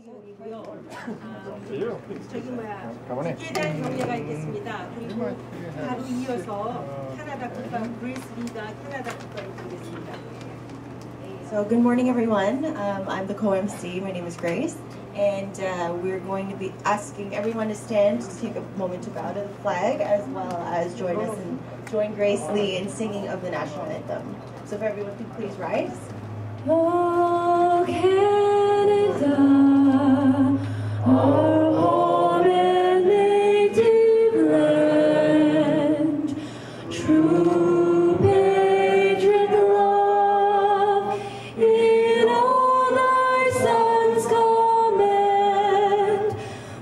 기준이고요. 국제에 대한 경례가 있겠습니다. 그리고 바로 이어서 캐나다 국가 그레이스 리가 캐나다 국가를 부르겠습니다. So good morning, everyone. I'm the co-MC. My name is Grace, and we're going to be asking everyone to stand to take a moment to bow to the flag, as well as join us and join Grace Lee in singing of the national anthem. So if everyone could please rise. Oh, Canada, our home and native land, true patriot love in all thy sons command.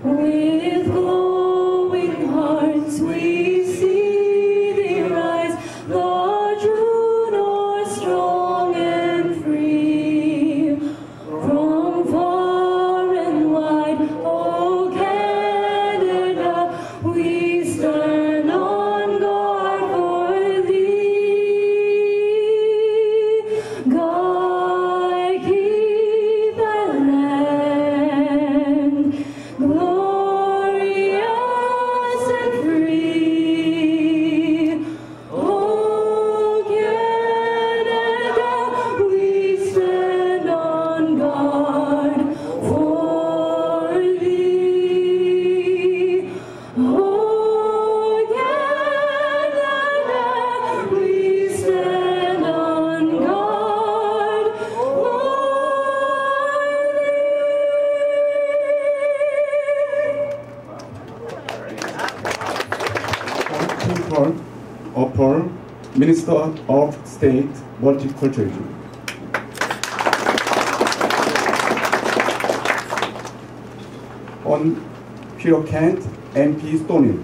With glowing hearts we see thee rise, the true north strong and free. From far and wide, O Canada, we stand on guard for thee. God keep thy land glorious and free. O Canada, we stand on guard for thee. O Canada, we stand on guard for People upper Minister of State Multiculturalism. On Peter Kent, MP Stoney.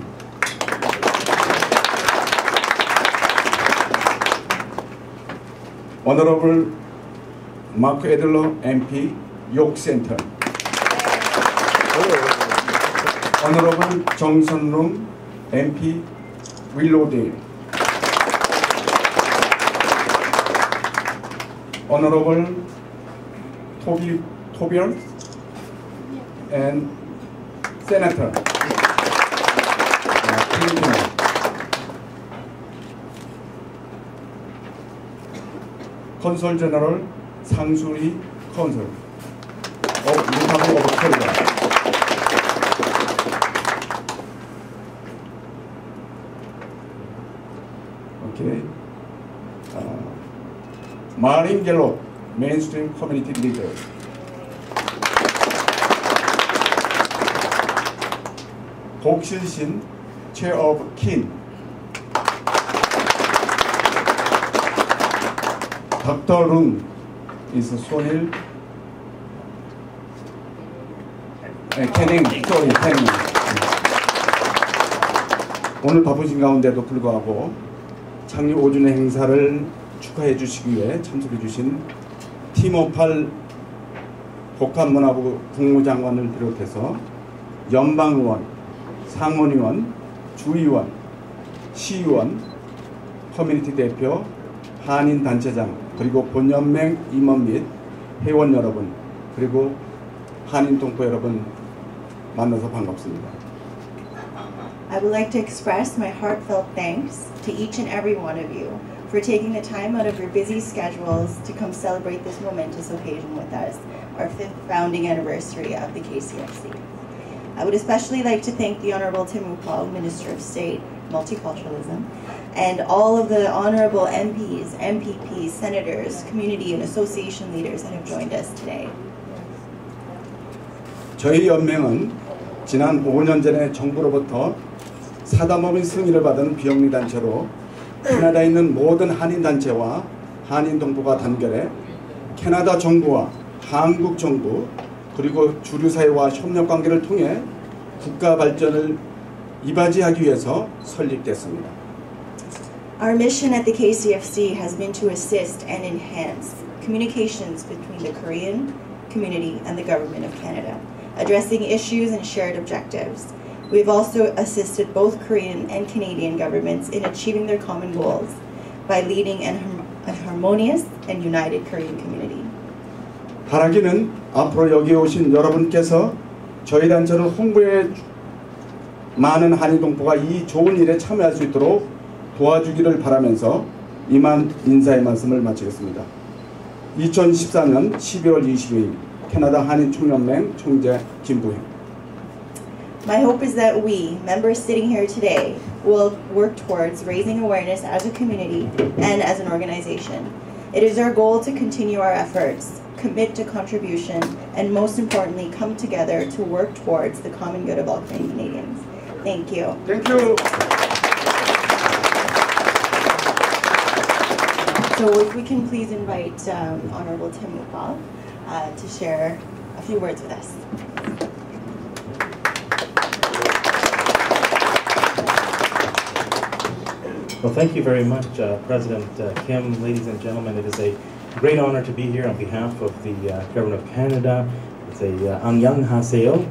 Honorable Mark Edler, MP York Center. Honorable Johnson Room, MP Willowdale. Honorable Tobias and Senator Consul General Sangsuri Consul of Republic of Korea. Okay. Marine Gallup, mainstream community leader. 복실신, chair of KIN. Dr. Rung is Sonil. Canning. 오늘 바쁘신 가운데도 불구하고 창립 5주년 행사를 축하해 주시기 위해 참석해 주신 팀58 복합문화부 국무장관을 비롯해서 연방의원, 상원의원, 주의원, 시의원, 커뮤니티 대표, 한인단체장, 그리고 본연맹 임원 및 회원 여러분, 그리고 한인동포 여러분 만나서 반갑습니다. I would like to express my heartfelt thanks to each and every one of you for taking the time out of your busy schedules to come celebrate this momentous occasion with us, our 5th founding anniversary of the KCFC. I would especially like to thank the Honorable Tim Upal, Minister of State, Multiculturalism, and all of the honorable MPs, MPPs, senators, community and association leaders that have joined us today. 저희 연맹은 지난 5년 전에 정부로부터 사단법인 승인을 받은 비영리단체로 캐나다에 있는 모든 한인단체와 한인동포가 단결해 캐나다 정부와 한국 정부 그리고 주류사회와 협력관계를 통해 국가 발전을 이바지하기 위해서 설립됐습니다. Our mission at the KCFC has been to assist and enhance communications between the Korean community and the Government of Canada, addressing issues and shared objectives. We've also assisted both Korean and Canadian governments in achieving their common goals by leading a harmonious and united Korean community. 바라기는 앞으로 여기 오신 여러분께서 저희 단체를 홍보해 많은 한인 동포가 이 좋은 일에 참여할 수 있도록 도와주기를 바라면서 이만 인사의 말씀을 마치겠습니다. 2014년 12월 22일 캐나다 한인 총연맹 총재 김부형. My hope is that we, members sitting here today, will work towards raising awareness as a community and as an organization. It is our goal to continue our efforts, commit to contribution, and most importantly, come together to work towards the common good of all Canadians. Thank you. Thank you. So if we can please invite Honorable Tim Upal to share a few words with us. Well, thank you very much, President Kim. Ladies and gentlemen, it is a great honor to be here on behalf of the Government of Canada. It's a 안녕하세요.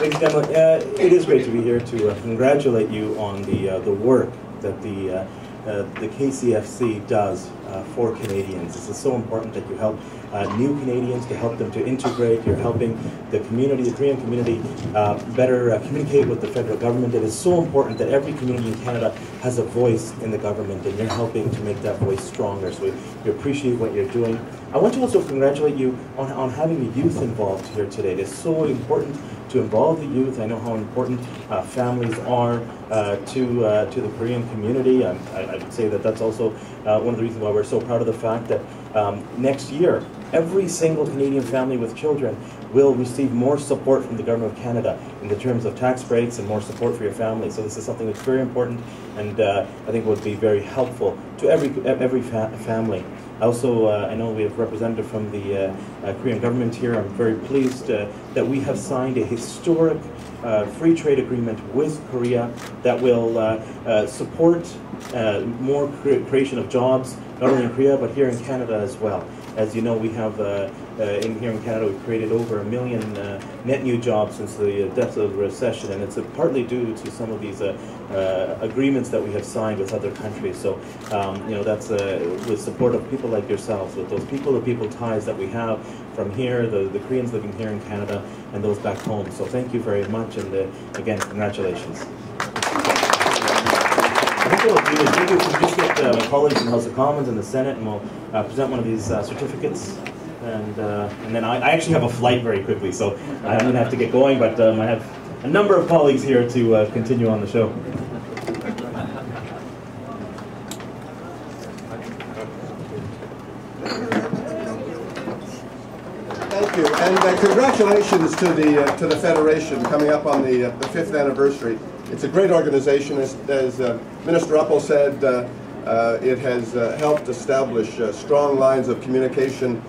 Ladies and gentlemen, it is great to be here to congratulate you on the work that the KCFC does for Canadians. This is so important that you help new Canadians, to help them to integrate. You're helping the community, the Korean community, better communicate with the federal government. It is so important that every community in Canada has a voice in the government, and you're helping to make that voice stronger. So we appreciate what you're doing. I want to also congratulate you on having the youth involved here today. It is so important to involve the youth. I know how important families are to the Korean community. I would say that that's also one of the reasons why we're so proud of the fact that next year, every single Canadian family with children will receive more support from the Government of Canada in the terms of tax breaks and more support for your family. So this is something that's very important, and I think would be very helpful to every family. Also, I know we have a representative from the Korean government here. I'm very pleased that we have signed a historic free trade agreement with Korea that will support more creation of jobs, not only in Korea, but here in Canada as well. As you know, we have, here in Canada, we've created over 1 million net new jobs since the depths of the recession, and it's partly due to some of these agreements that we have signed with other countries. So, you know, that's with support of people like yourselves, with those people-to-people ties that we have from here, the Koreans living here in Canada, and those back home. So thank you very much, and again, congratulations. I think what we'll do is maybe we can just get my colleagues in the House of Commons and the Senate, and we'll present one of these certificates. And then I actually have a flight very quickly, so I'm going to have to get going, but I have a number of colleagues here to continue on the show. Thank you, and congratulations to the Federation coming up on the 5th anniversary. It's a great organization, as Minister Uppal said. It has helped establish strong lines of communication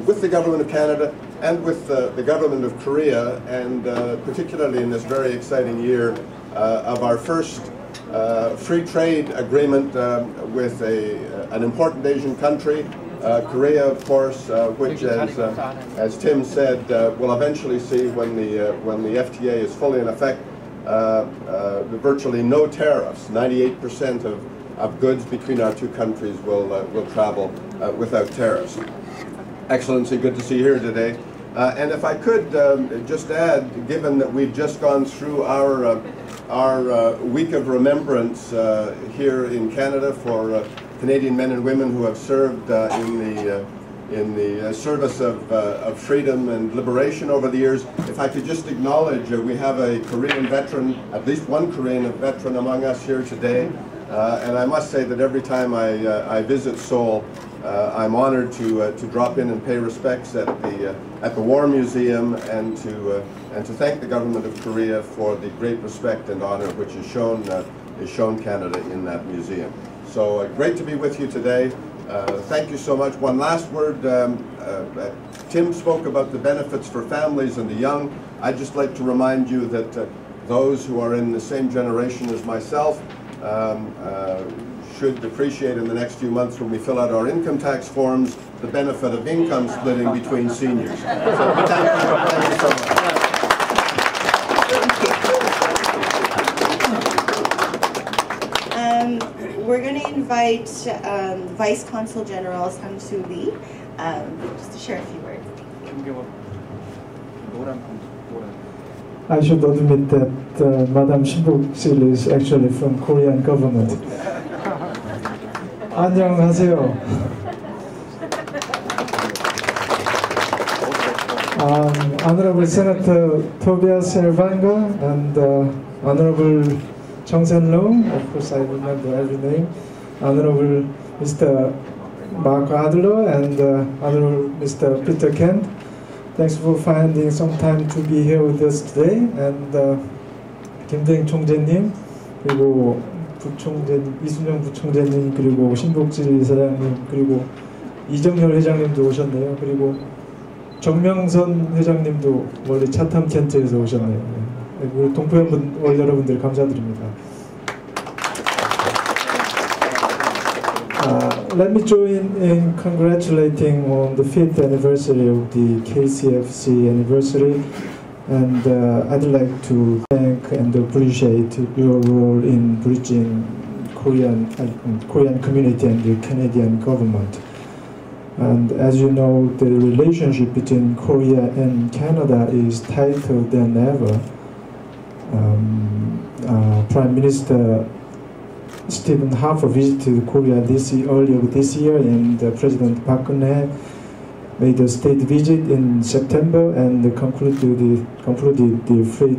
with the Government of Canada and with the Government of Korea, and particularly in this very exciting year of our first free trade agreement with an important Asian country, Korea, of course, which, as Tim said, will eventually see when the FTA is fully in effect, virtually no tariffs. 98% of goods between our two countries will travel without tariffs. Excellency, good to see you here today. And if I could just add, given that we've just gone through our week of remembrance here in Canada for Canadian men and women who have served in the service of freedom and liberation over the years, if I could just acknowledge we have a Korean veteran, at least one Korean veteran among us here today. And I must say that every time I visit Seoul, I'm honored to drop in and pay respects at the War Museum, and to thank the Government of Korea for the great respect and honor which is shown Canada in that museum. So great to be with you today. Thank you so much. One last word. Tim spoke about the benefits for families and the young. I'd just like to remind you that those who are in the same generation as myself should appreciate in the next few months, when we fill out our income tax forms, the benefit of income splitting between seniors. So thank you so much. We're going to invite invite Vice Consul General Sang-Soo Lee just to share a few words. I should admit that Madam Shinbok-sil is actually from Korean government. 안녕하세요. Honorable Senator Tobias Elvanga and Honorable Chung Sen-long, of course I remember every name, Honorable Mr. Mark Adler and Honorable Mr. Peter Kent. Thanks for finding some time to be here with us today. And 김대행 총재님, 그리고 이순영 부총재님, 그리고 신복질 사장님, 그리고 이정열 회장님도 오셨네요. 그리고 정명선 회장님도 원래 차탐 텐트에서 오셨네요. 우리 동포여러분, 여러분들 감사드립니다. Let me join in congratulating on the 5th anniversary of the KCFC anniversary, and I'd like to thank and appreciate your role in bridging Korean community and the Canadian government. And as you know, the relationship between Korea and Canada is tighter than ever. Prime Minister Stephen Harper visited Korea earlier this year, and President Park Geun-hye made a state visit in September and concluded the free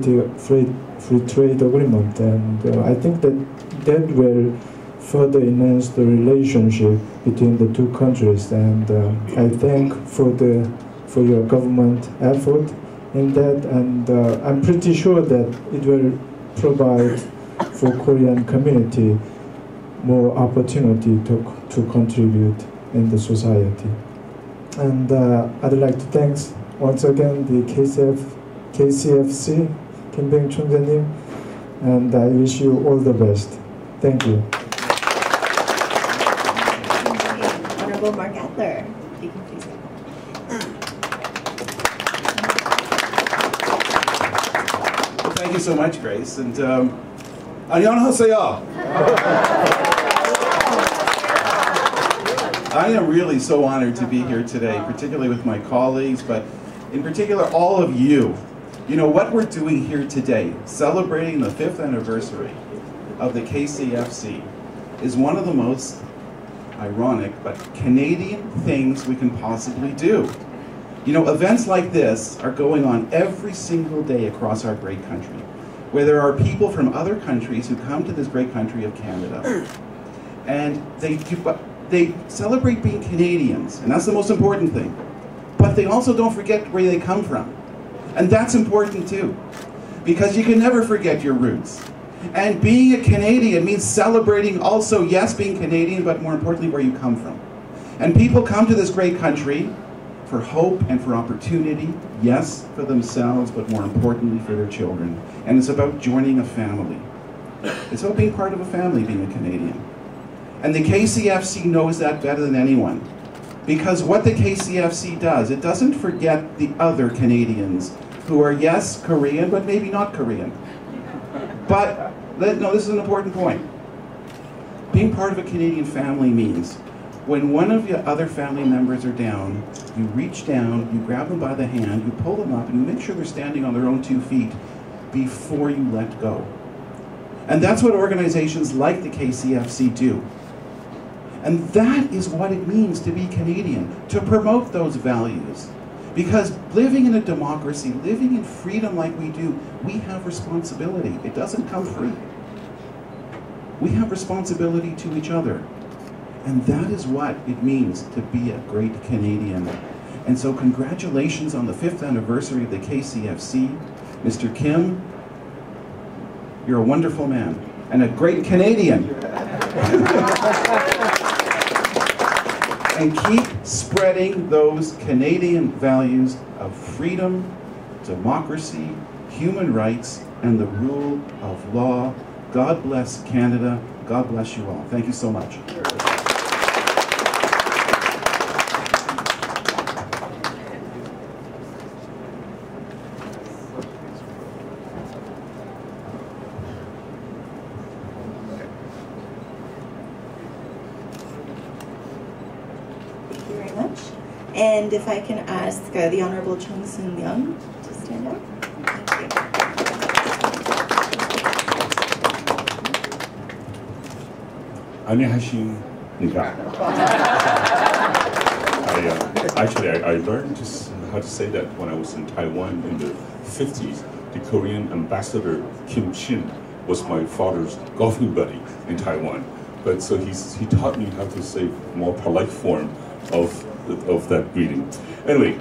trade agreement. And I think that will further enhance the relationship between the two countries. And I thank for your government effort in that, and I'm pretty sure that it will provide for Korean community more opportunity to contribute in the society. And I'd like to thank once again the KCFC, Kim Beng 총재님, and I wish you all the best. Thank you. Honorable Mark Adler, you can please go. Thank you so much, Grace. And 안녕하세요. I am really so honored to be here today, particularly with my colleagues, but in particular all of you. You know, what we're doing here today, celebrating the 5th anniversary of the KCFC, is one of the most ironic but Canadian things we can possibly do. You know, events like this are going on every single day across our great country, where there are people from other countries who come to this great country of Canada, and they celebrate being Canadians, and that's the most important thing. But they also don't forget where they come from. And that's important too, because you can never forget your roots. And being a Canadian means celebrating also, yes, being Canadian, but more importantly, where you come from. And people come to this great country for hope and for opportunity, yes, for themselves, but more importantly for their children. And it's about joining a family. It's about being part of a family, being a Canadian. And the KCFC knows that better than anyone. Because what the KCFC does, it doesn't forget the other Canadians who are, yes, Korean, but maybe not Korean. But, no, this is an important point. Being part of a Canadian family means when one of your other family members are down, you reach down, you grab them by the hand, you pull them up, and you make sure they're standing on their own 2 feet before you let go. And that's what organizations like the KCFC do. And that is what it means to be Canadian, to promote those values. Because living in a democracy, living in freedom like we do, we have responsibility. It doesn't come free. We have responsibility to each other. And that is what it means to be a great Canadian. And so congratulations on the 5th anniversary of the KCFC. Mr. Kim, you're a wonderful man and a great Canadian. And keep spreading those Canadian values of freedom, democracy, human rights, and the rule of law. God bless Canada. God bless you all. Thank you so much. And if I can ask the Honorable Chung Soon-young to stand up. Thank you. 안녕하십니까. Actually, I learned how to say that when I was in Taiwan in the 50s. The Korean ambassador Kim Chin was my father's golfing buddy in Taiwan. But so he taught me how to say more polite form of that greeting. Anyway,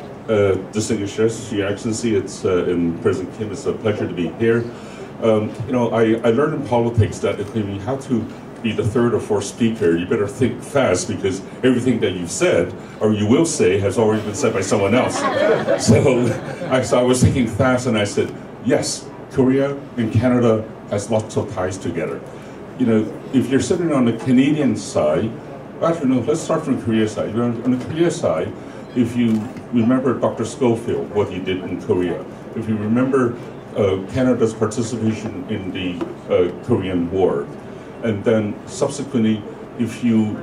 distinguished guests, Your Excellency, and President Kim, it's a pleasure to be here. You know, I learned in politics that if you have to be the third or fourth speaker, you better think fast because everything that you've said or you will say has already been said by someone else. So I was thinking fast and I said, yes, Korea and Canada has lots of ties together. You know, if you're sitting on the Canadian side, actually no, let's start from the Korea side. On the Korea side, if you remember Dr. Schofield, what he did in Korea, if you remember Canada's participation in the Korean War, and then subsequently, if you,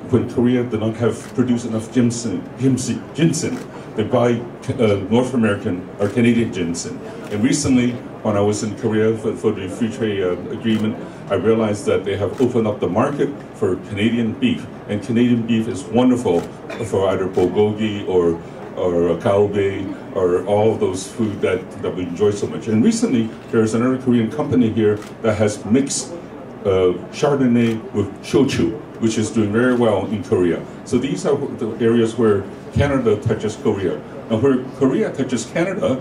when Korea did not have produced enough ginseng, they buy North American or Canadian ginseng. And recently, when I was in Korea for the free trade agreement, I realized that they have opened up the market for Canadian beef. And Canadian beef is wonderful for either bulgogi or kalbe or all of those food that we enjoy so much. And recently, there's another Korean company here that has mixed Chardonnay with shochu, which is doing very well in Korea. So these are the areas where Canada touches Korea. Now where Korea touches Canada,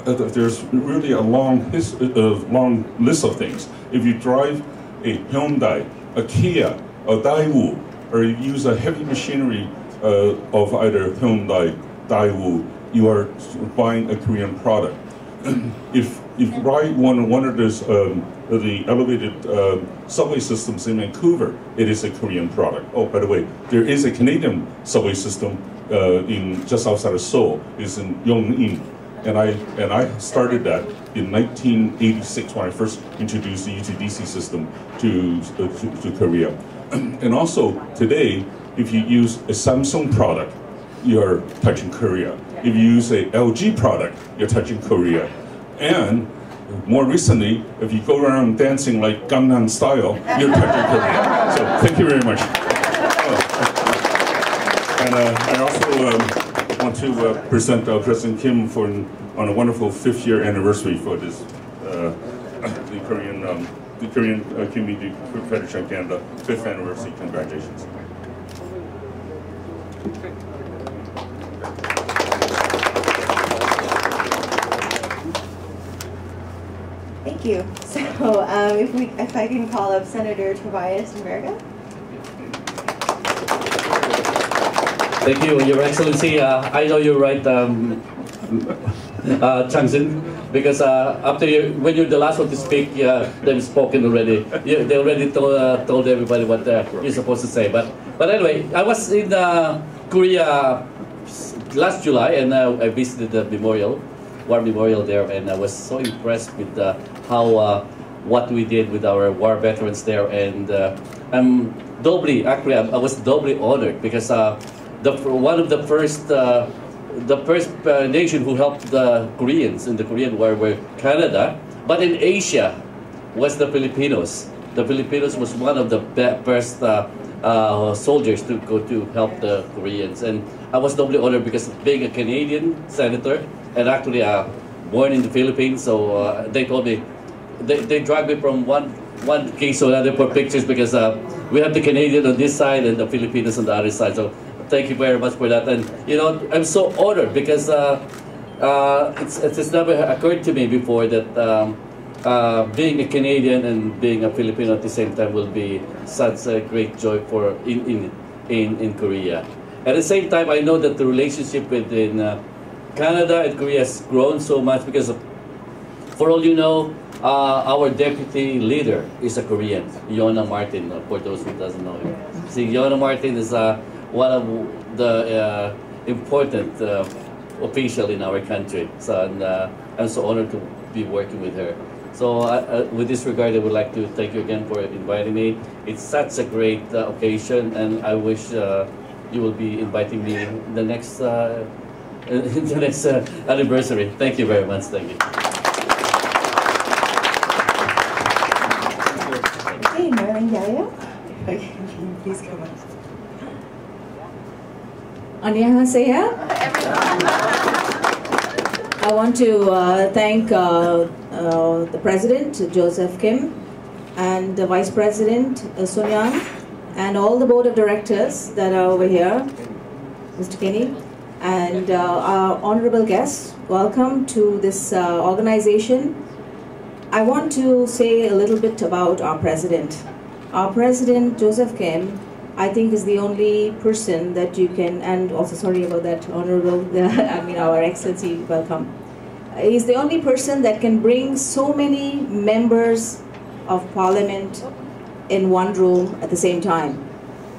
there's really a long list of things. If you drive a Hyundai, a Kia, a Daewoo, or you use a heavy machinery of either Hyundai, Daewoo, you are buying a Korean product. If you ride one of those the elevated subway systems in Vancouver, it is a Korean product. Oh, by the way, there is a Canadian subway system in just outside of Seoul. It's in Yongin, and I started that in 1986 when I first introduced the UTDC system to Korea. And also today, if you use a Samsung product, you're touching Korea. If you use a LG product, you're touching Korea. And more recently, if you go around dancing like Gangnam Style, you're touching Korea. So thank you very much. And I also want to present President Kim on a wonderful 5th year anniversary for this the Korean Community Federation of Canada 5th anniversary. Congratulations. Thank you. So if I can call up Senator Tobias Verga. Thank you, Your Excellency. I know you're right, Changsin, because when you're the last one to speak, they've spoken already. They already told everybody what you're supposed to say. But anyway, I was in Korea last July, and I visited the war memorial there, and I was so impressed with how what we did with our war veterans there, and I was doubly honored because one of the first nation who helped the Koreans in the Korean War were Canada, but in Asia was the Filipinos. The Filipinos was one of the first soldiers to go to help the Koreans, and I was doubly honored because being a Canadian senator and actually born in the Philippines, so they told me they dragged me from one case to another for pictures because we have the Canadian on this side and the Filipinos on the other side. So thank you very much for that, and you know I'm so honored because it's never occurred to me before that being a Canadian and being a Filipino at the same time will be such a great joy for in Korea. At the same time, I know that the relationship within Canada and Korea has grown so much because for all you know, our deputy leader is a Korean, Yona Martin, for those who doesn't know him. See, Yona Martin is one of the important official in our country. So I'm so honored to be working with her. So with this regard, I would like to thank you again for inviting me. It's such a great occasion, and I wish you will be inviting me in the next anniversary. Thank you very much. Thank you. Okay, Marilyn Yaya. Okay, please come on. 안녕하세요. I want to thank the President, Joseph Kim, and the Vice President, Sun Young, and all the Board of Directors that are over here, Mr. Kenny, and our honorable guests. Welcome to this organization. I want to say a little bit about our President. Our President, Joseph Kim, I think is the only person that you can, and also sorry about that, Honorable, our Excellency, welcome. He's the only person that can bring so many members of Parliament in one room at the same time.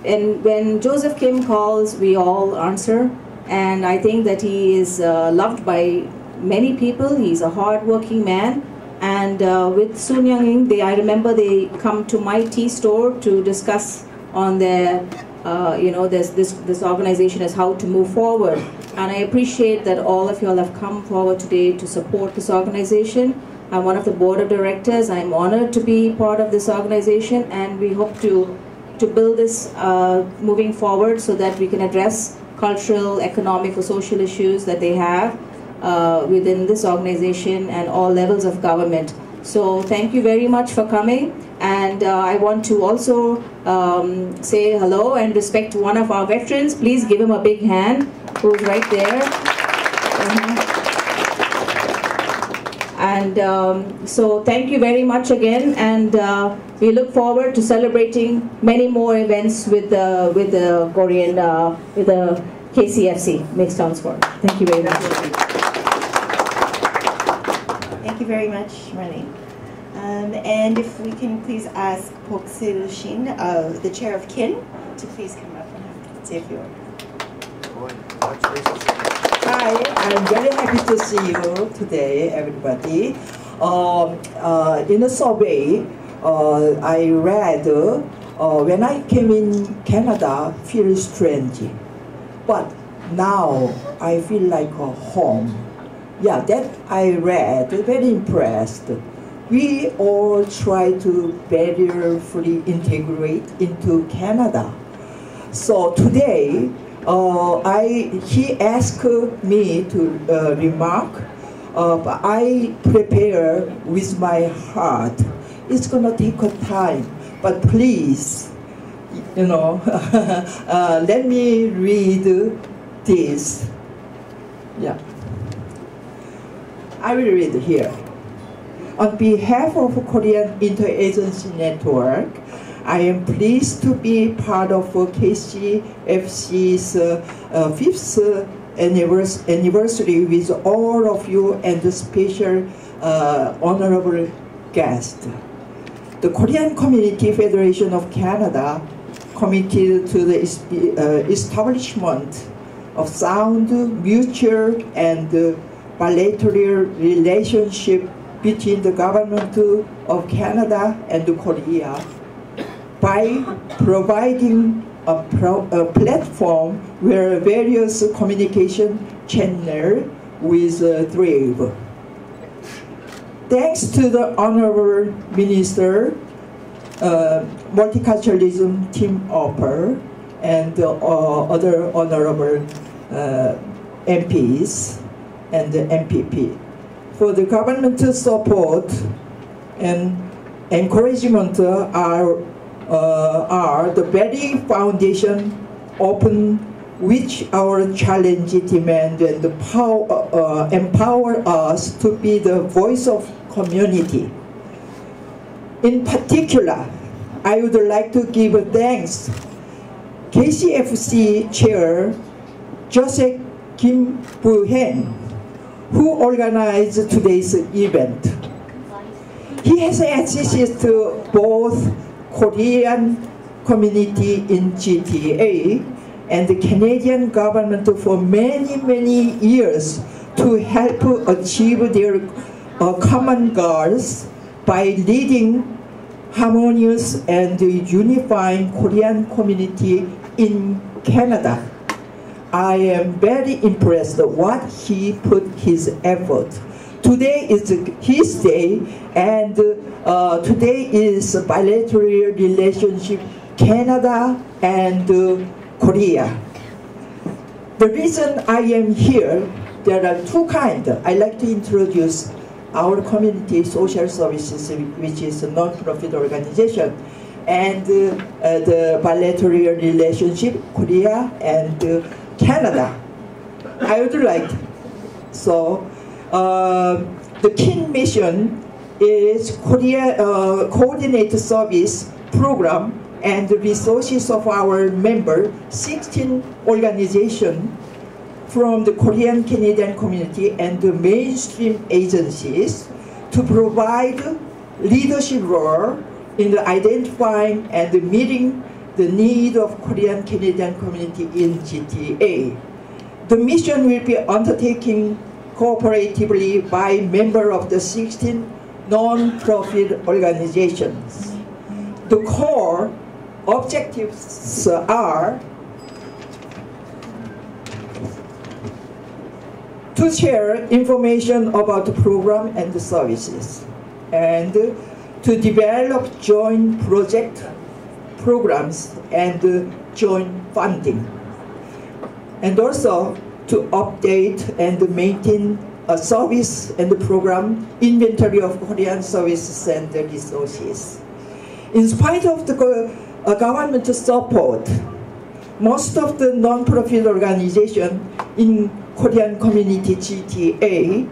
And when Joseph Kim calls, we all answer. And I think that he is loved by many people. He's a hard-working man. And with Sun Young, I remember they come to my tea store to discuss on their, this organization as how to move forward. And I appreciate that all of you all have come forward today to support this organization. I'm one of the board of directors. I'm honored to be part of this organization, and we hope to build this moving forward so that we can address cultural, economic, or social issues that they have within this organization and all levels of government. So thank you very much for coming, and I want to also say hello and respect to one of our veterans. Please give him a big hand, who's right there. And so thank you very much again, and we look forward to celebrating many more events with the Korean with the KCFC Mixed Town Sport. Thank you very much. Thank you very much, Marlene. And if we can please ask Pok Sil Shin, the chair of KIN, to please come up and say a few words. Hi, I'm very happy to see you today, everybody. In a survey, I read when I came in Canada, feel strange, but now I feel like a home. Yeah, that I read, very impressed. We all try to barrier-free integrate into Canada. So today, he asked me to remark, but I prepare with my heart. It's gonna take a time, but please, let me read this. Yeah, I will read here. On behalf of Korean Interagency Network, I am pleased to be part of KCFC's 5th anniversary with all of you and the special honorable guest. The Korean Community Federation of Canada committed to the establishment of sound, mutual, and bilateral relationship between the government of Canada and Korea by providing a platform where various communication channels will thrive. Thanks to the Honorable Minister, Multiculturalism Team Upper, and other honorable MPs and the MPP for the government support and encouragement are the very foundation upon which our challenge demand and empower us to be the voice of community. In particular, I would like to give thanks KCFC Chair Joseph Kim Bu-hen, who organized today's event. He has assisted both Korean community in GTA and the Canadian government for many years to help achieve their common goals by leading harmonious and unifying Korean community in Canada. I am very impressed what he put his effort. Today is his day, and today is bilateral relationship Canada and Korea. The reason I am here, there are two kinds. I like to introduce our community social services, which is a non-profit organization, and the bilateral relationship Korea and Canada. I would like, so the key mission is Korea coordinated service program and the resources of our member 16 organizations from the Korean Canadian community and the mainstream agencies to provide leadership role in the identifying and meeting the need of Korean Canadian community in GTA. The mission will be undertaken cooperatively by members of the 16 non-profit organizations. The core objectives are to share information about the program and the services, and to develop joint project programs and joint funding, and also to update and maintain a service and the program inventory of Korean services and the resources. In spite of the government support, most of the non-profit organizations in Korean community GTA,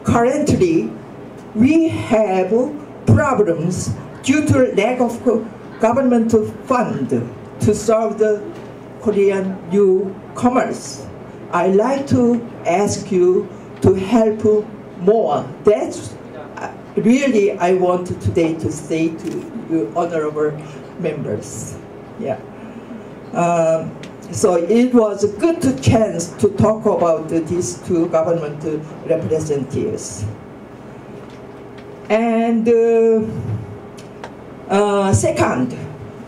currently we have problems due to lack of government fund to serve the Korean newcomers. I like to ask you to help more. That's really I want today to say to you honorable members. Yeah. So it was a good chance to talk about these two government representatives. And second,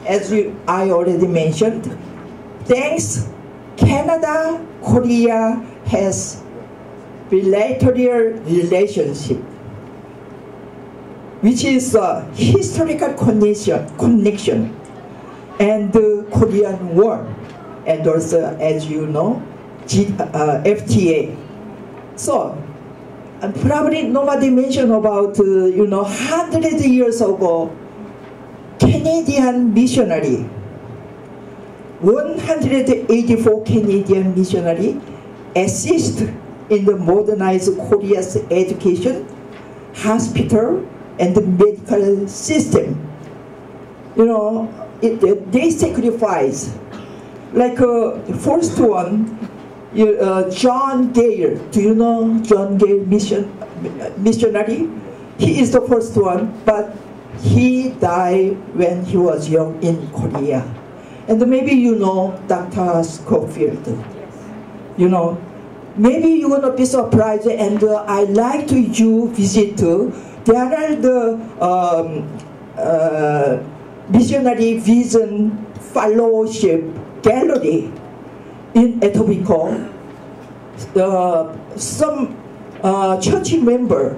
as I already mentioned, thanks Canada, Korea has bilateral relationship, which is a historical connection and the Korean War, and also, as you know, FTA. So, and probably nobody mentioned about, 100 years ago, Canadian missionary, 184 Canadian missionary assist in the modernized Korea's education, hospital, and the medical system. They sacrifice. Like first one, John Gale. Do you know John Gale missionary? He is the first one, but he died when he was young in Korea. And maybe you know Dr. Schofield. Maybe you will not be surprised, and I like to you visit. There are the missionary vision fellowship gallery in Etobicoke. Some church member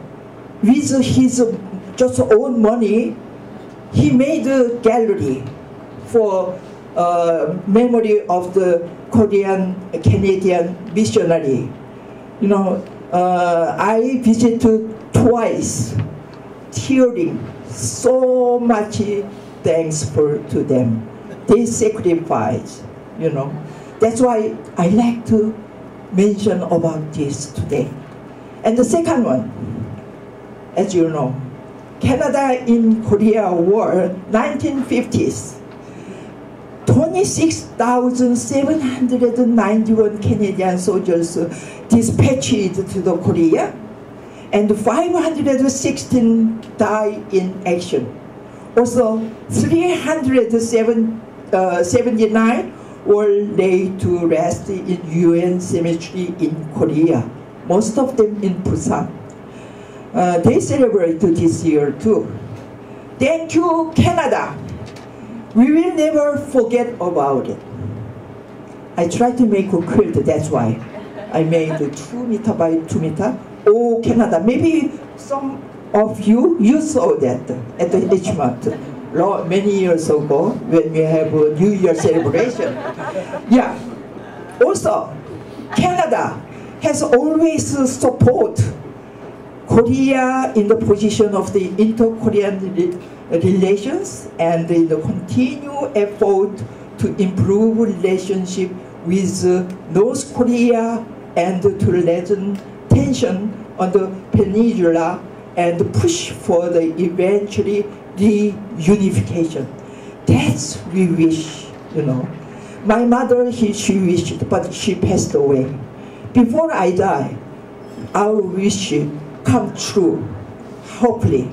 with his just own money, he made a gallery for memory of the Korean Canadian missionary. I visited twice, tearing, so much thanks to them. They sacrifice, That's why I like to mention about this today. And the second one, as you know, Canada in Korea War, 1950s. 26,791 Canadian soldiers dispatched to the Korea, and 516 died in action. Also, 379 were laid to rest in UN cemetery in Korea, most of them in Busan. They celebrate this year too. Thank you, Canada. We will never forget about it. I tried to make a quilt, that's why. I made 2 meter by 2 meter. Oh, Canada, maybe some of you saw that at the H-Mart many years ago when we have a New Year celebration. Yeah. Also, Canada has always support Korea in the position of the inter-Korean relations and in the continued effort to improve relationship with North Korea and to lessen tension on the peninsula and push for the eventually reunification. That's we wish, you know. My mother, she wished, but she passed away. Before I die, our wish come true, hopefully.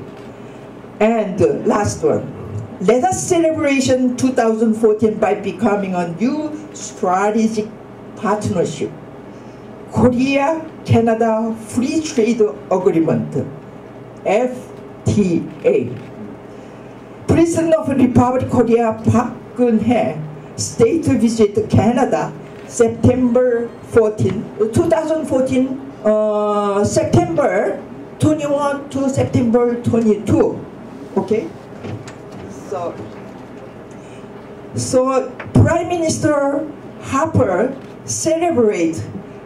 And last one, let us celebrate 2014 by becoming a new strategic partnership. Korea-Canada Free Trade Agreement, FTA. President of Republic of Korea Park Geun-hye state visit Canada September 2014, September 21 to September 22. Okay? So Prime Minister Harper celebrate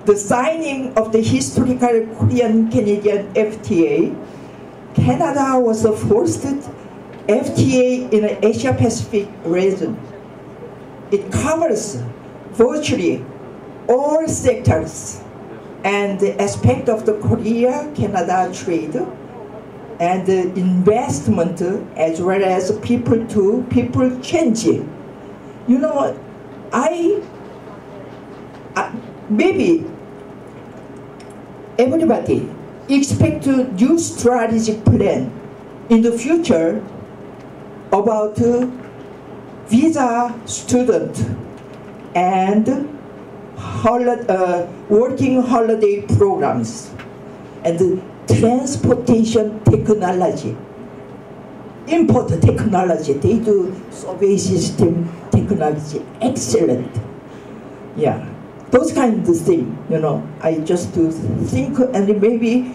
the signing of the historical Korean-Canadian FTA. Canada was the first FTA in the Asia-Pacific region. It covers virtually all sectors and aspects of the Korea-Canada trade and investment as well as people-to-people change. You know, maybe everybody expect a new strategic plan in the future about visa student and working holiday programs and transportation technology, import technology. They do survey system technology, excellent. Yeah, those kinds of things, you know. I just to think, and maybe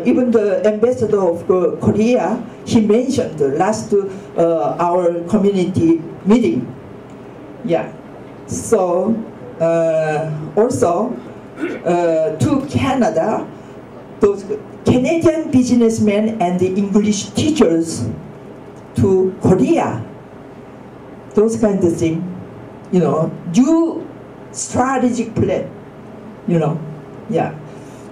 even the ambassador of Korea, he mentioned last our community meeting. Yeah, so also to Canada, those Canadian businessmen and the English teachers to Korea, those kind of things, you know, new strategic plan, you know, yeah,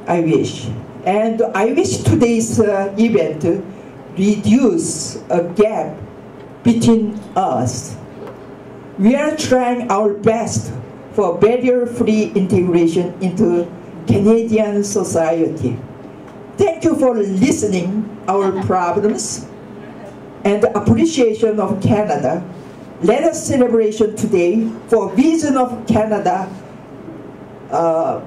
I wish. And I wish today's event reduce a gap between us. We are trying our best for barrier-free integration into Canadian society. Thank you for listening our problems and appreciation of Canada. Let us celebrate today for vision of Canada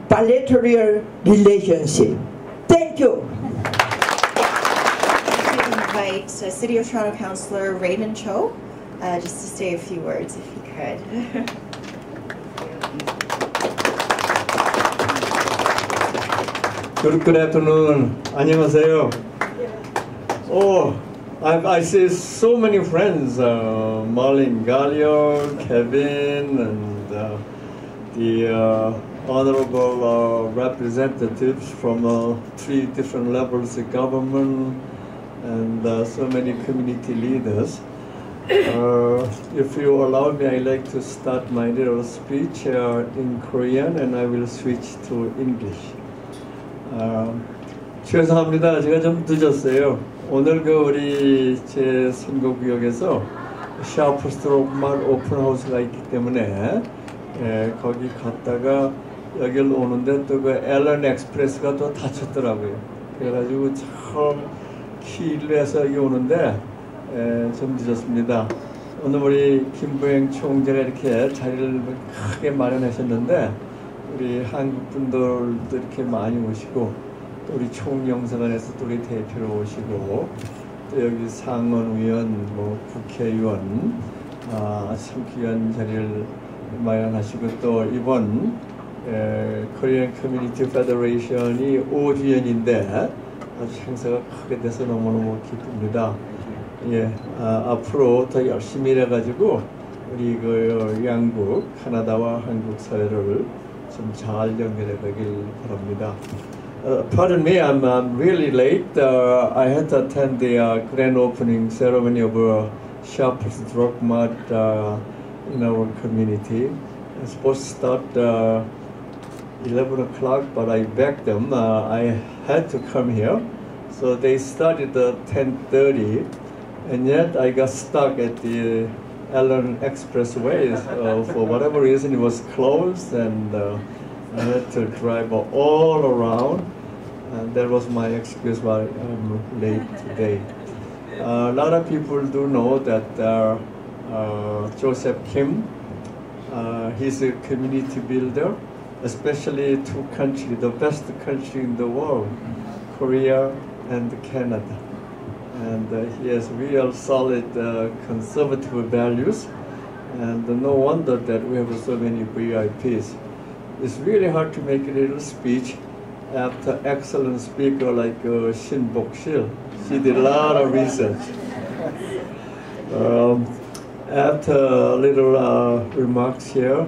bilateral relationship. Thank you. I invite City of Toronto Councillor Raymond Cho just to say a few words if he could. Good afternoon. 안녕하세요. Oh, I see so many friends, Marlene Gallier, Kevin, and the honorable representatives from 3 different levels of government and so many community leaders. If you allow me, I'd like to start my little speech in Korean, and I will switch to English. 죄송합니다. 제가 좀 늦었어요. 오늘 우리 제 선거구역에서 샤프스트로크말 오픈하우스가 있기 때문에 거기 갔다가 여기를 오는데 또 그 앨런 엑스프레스가 또 닫혔더라고요. 그래가지고 참 길로 해서 여기 오는데 좀 늦었습니다. 오늘 우리 김부행 총재가 이렇게 자리를 크게 마련하셨는데 우리 한국 분들도 이렇게 많이 오시고 또 우리 총영사관에서 또 우리 대표로 오시고 또 여기 상원의원, 뭐 국회의원, 참 귀한 자리를 마련하시고 또 이번 코리안 커뮤니티 페더레이션이 5주년인데 아주 행사가 크게 돼서 너무너무 기쁩니다. 예, 앞으로 더 열심히 일해가지고 우리 그 양국 캐나다와 한국 사회를 좀 잘 연결해 가길 바랍니다. Pardon me, I'm really late. I had to attend the grand opening ceremony of Shoppers Drug Mart in our community. It's supposed to start 11 o'clock, but I begged them. I had to come here, so they started at 10:30, and yet I got stuck at the Allen Expressway. For whatever reason, it was closed, and I had to drive all around. And that was my excuse why I'm late today. A lot of people do know that Joseph Kim, he's a community builder, especially two countries, the best country in the world, Korea and Canada. And he has real solid conservative values, and no wonder that we have so many VIPs. It's really hard to make a little speech after excellent speaker like Shin Bok-sil. She did a lot of research. After a little remarks here,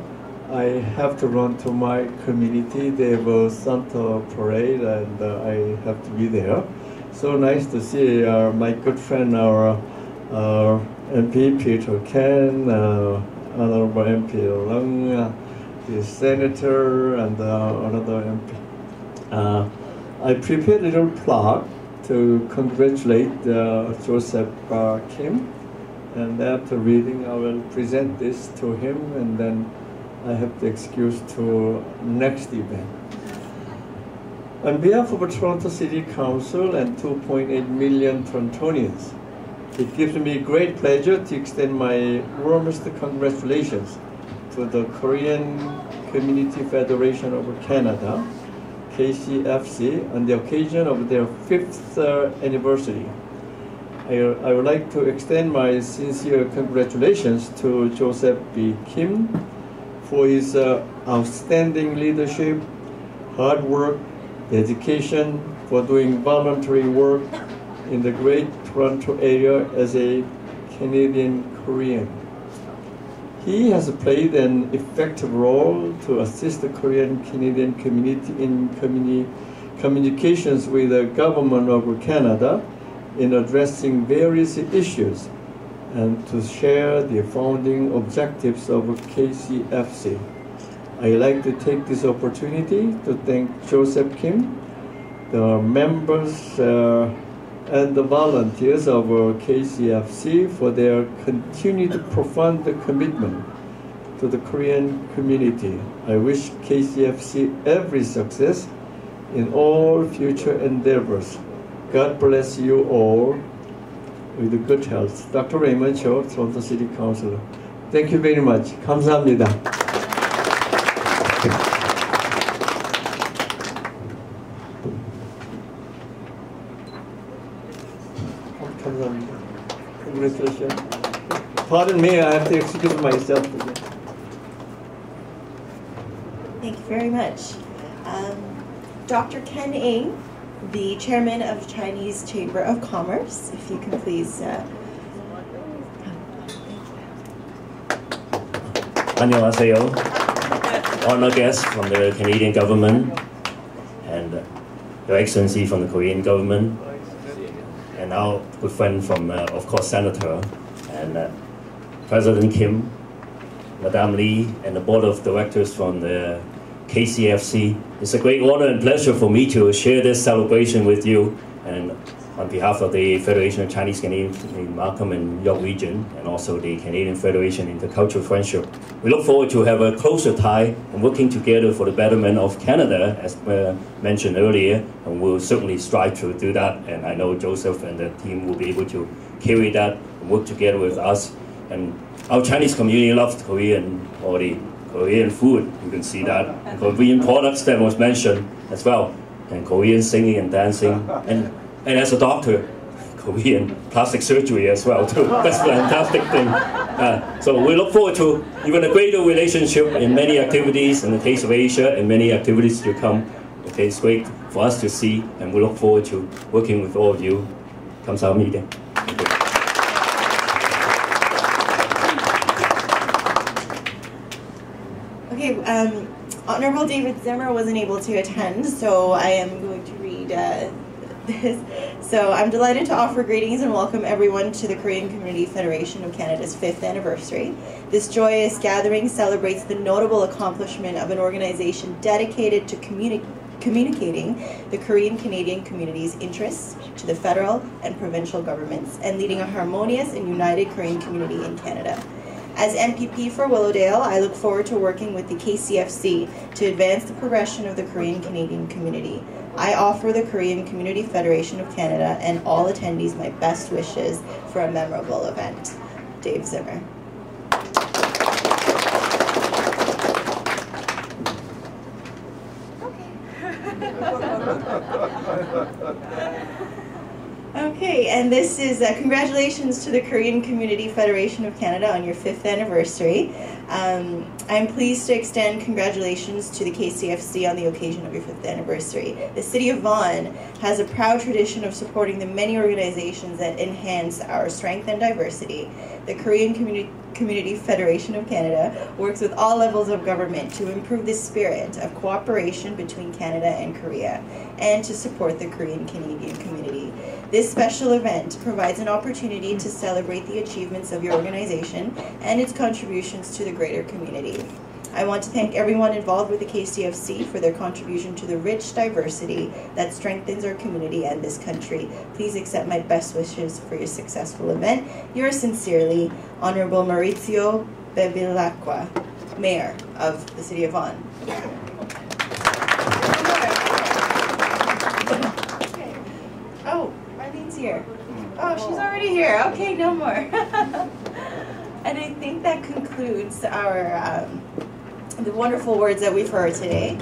I have to run to my community. They have a Santa parade, and I have to be there. So nice to see my good friend, our MP Peter Ken, Honorable MP Leung, the Senator, and another MP. I prepared a little plaque to congratulate Joseph Kim, and after reading, I will present this to him, and then I have the excuse to next event. On behalf of the Toronto City Council and 2.8 million Torontonians, it gives me great pleasure to extend my warmest congratulations to the Korean Community Federation of Canada, KCFC, on the occasion of their 5th anniversary. I would like to extend my sincere congratulations to Joseph B. Kim for his outstanding leadership, hard work, dedication, for doing voluntary work in the great Toronto area as a Canadian Korean. He has played an effective role to assist the Korean Canadian community in communications with the government of Canada in addressing various issues and to share the founding objectives of KCFC. I'd like to take this opportunity to thank Joseph Kim, the members and the volunteers of KCFC for their continued profound commitment to the Korean community. I wish KCFC every success in all future endeavors. God bless you all with good health. Dr. Raymond Cho, Toronto City Councilor. Thank you very much. 감사합니다. Congratulations. Pardon me, I have to excuse myself again. Thank you very much. Dr. Ken Ng, the chairman of Chinese Chamber of Commerce, if you can please. 안녕하세요. Honored guests from the Canadian government and Your Excellency from the Korean government, and our good friend from, of course, Senator and President Kim, Madame Lee, and the board of directors from the KCFC. It's a great honor and pleasure for me to share this celebration with you, and on behalf of the Federation of Chinese Canadians in Markham and York Region, and also the Canadian Federation Intercultural Friendship. We look forward to have a closer tie and working together for the betterment of Canada, as mentioned earlier, and we'll certainly strive to do that, and I know Joseph and the team will be able to carry that and work together with us. And our Chinese community loves Korean, or the Korean food, you can see that, and Korean products that was mentioned as well, and Korean singing and dancing, and as a doctor, Korean plastic surgery as well too. That's a fantastic thing. So we look forward to even a greater relationship in many activities in the Taste of Asia and many activities to come. Okay, it's great for us to see, and we look forward to working with all of you. 감사합니다. Okay, Honorable David Zimmer wasn't able to attend, so I am going to read this. So I'm delighted to offer greetings and welcome everyone to the Korean Community Federation of Canada's 5th anniversary. This joyous gathering celebrates the notable accomplishment of an organization dedicated to communicating the Korean Canadian community's interests to the federal and provincial governments and leading a harmonious and united Korean community in Canada. As MPP for Willowdale, I look forward to working with the KCFC to advance the progression of the Korean Canadian community. I offer the Korean Community Federation of Canada and all attendees my best wishes for a memorable event. Dave Zimmer. Okay, and this is congratulations to the Korean Community Federation of Canada on your 5th anniversary. I'm pleased to extend congratulations to the KCFC on the occasion of your 5th anniversary. The City of Vaughan has a proud tradition of supporting the many organizations that enhance our strength and diversity. The Korean Community Federation of Canada works with all levels of government to improve the spirit of cooperation between Canada and Korea and to support the Korean Canadian community. This special event provides an opportunity to celebrate the achievements of your organization and its contributions to the greater community. I want to thank everyone involved with the KCFC for their contribution to the rich diversity that strengthens our community and this country. Please accept my best wishes for your successful event. Yours sincerely, Honorable Mauricio Bevilacqua, Mayor of the City of Vaughan. Oh, Marlene's here. Oh, she's already here. Okay, no more. And I think that concludes our the wonderful words that we've heard today.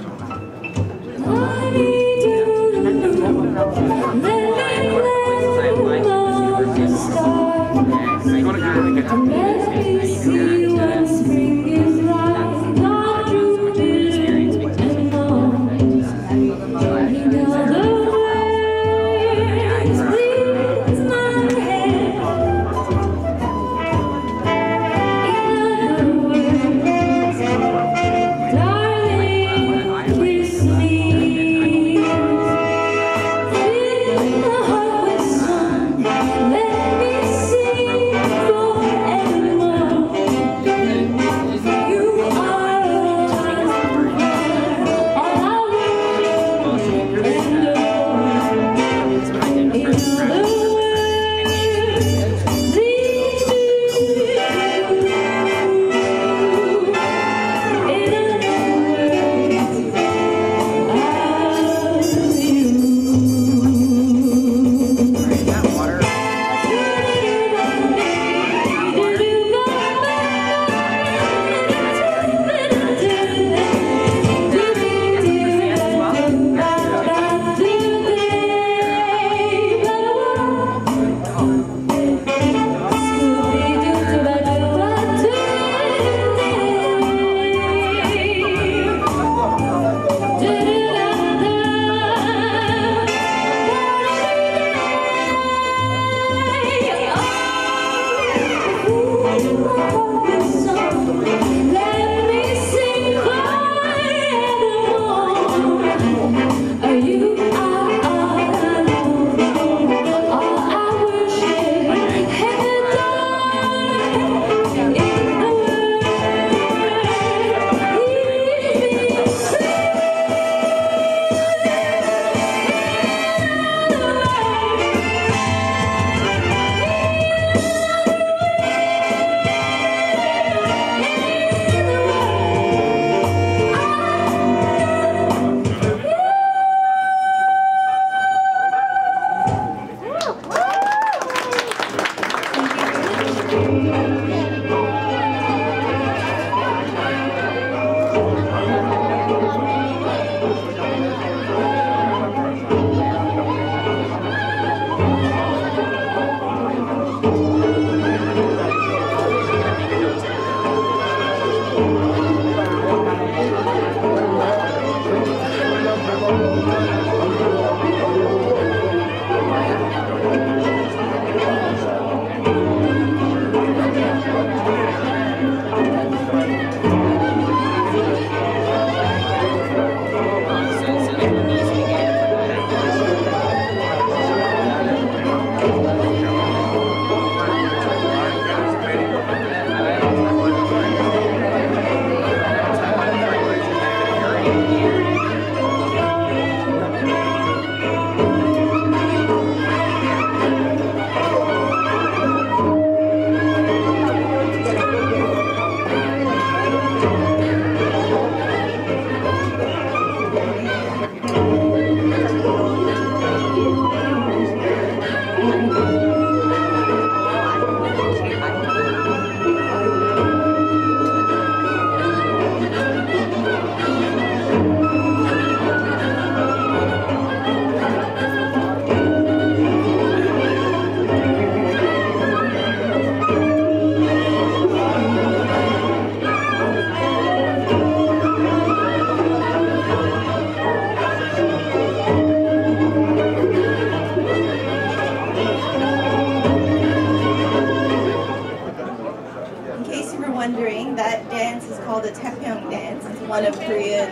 one of Korea's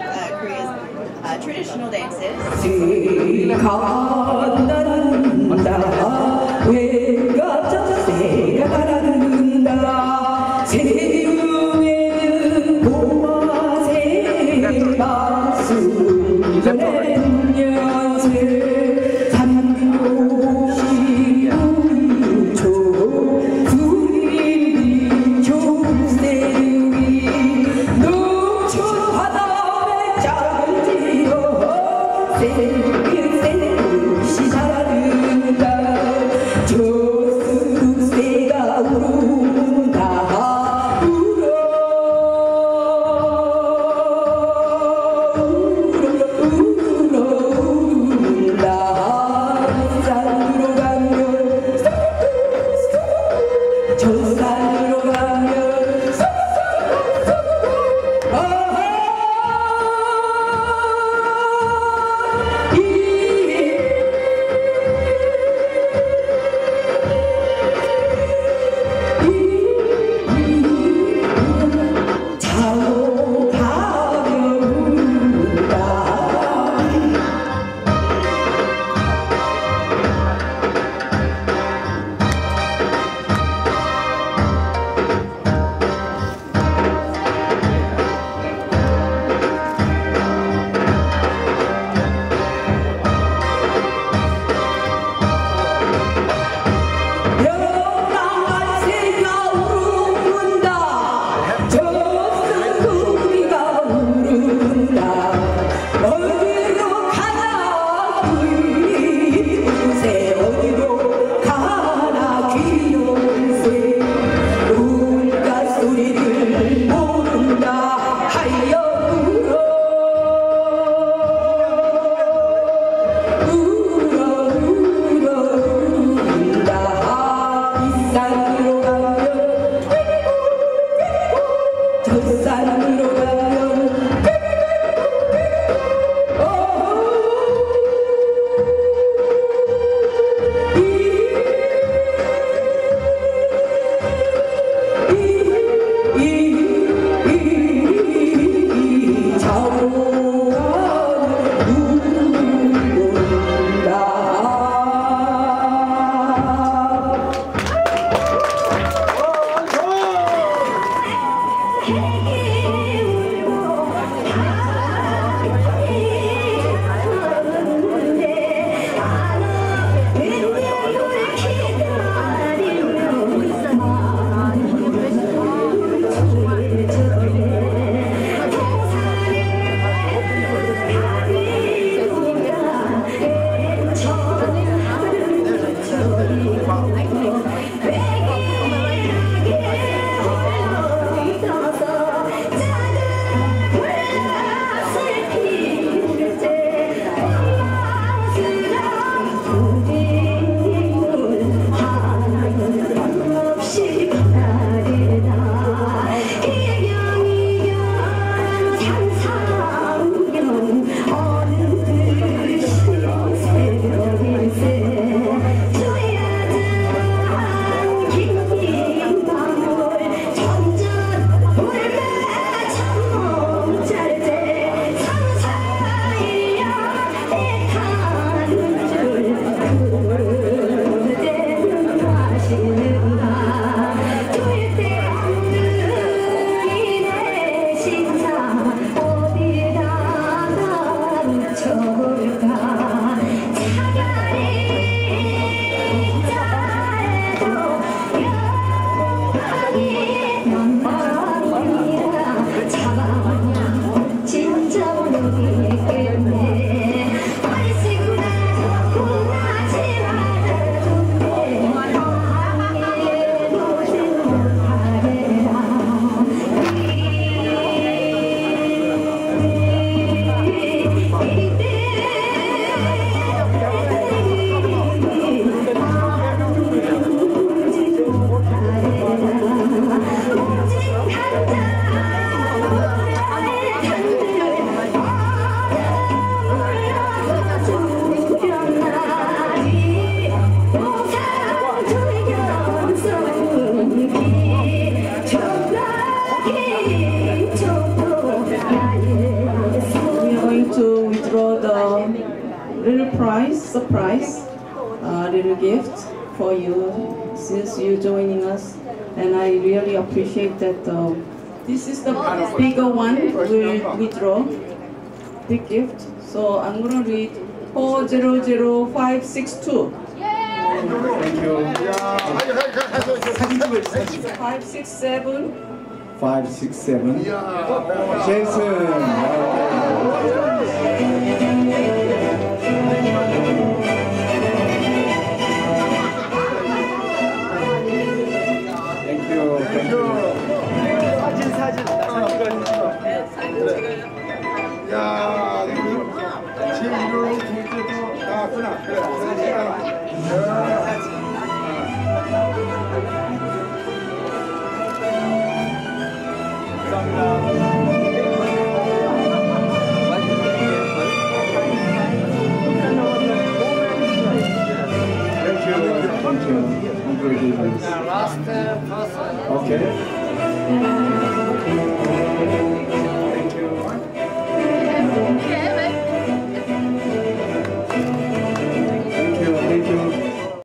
traditional dances. Surprise, little gift for you since you joining us, and I really appreciate that. This is the bigger one. We'll withdraw big gift. So I'm gonna read 400562. Thank you. 567. 567. Jason. 야, 제 이름으로 둘째도 나왔구나. 그래, Thank you. Okay.